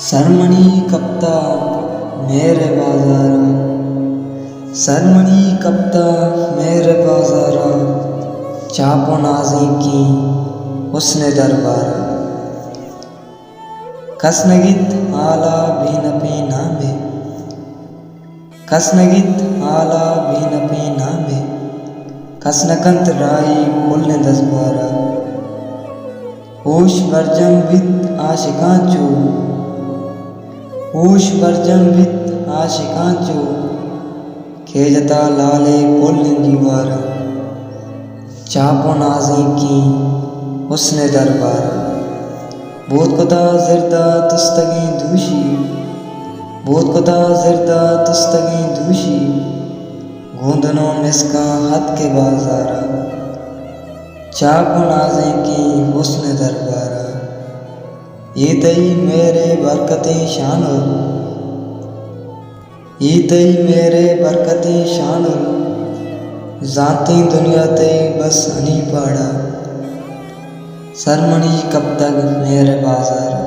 सरमणी कप्ता मेरे बाजारा, सरमणी कप्ता मेरे बाजारा, चापो नाज़ी की हुस्न दरबारा। कसनगित आला बीनपी नामे, कसनगित आला बीनपी नामे, कसनकंत राई पुल्न दसबारा। होश बरजम बित आशिकांचो, होश बरजम बित आशिकांचो, खेजता लाले पुल्न दीवारा। चापो नाज़ी की हुस्न दरबारा। बहुत कुदा ज़िरदा तुस्तगी दूशी, बहुत कुदा ज़िरदा तुस्तगी दूशी, गूंदनो मिसका हद के बाजारा। चापो नाज़ी की हुस्न दरबारा। ये तई मेरे बरकते शानुल, ये तई मेरे बरकते शानुल, ज़ाती दुनिया तई बस हनी पाड़ा। सरमणी कब तक मेरे बाजार।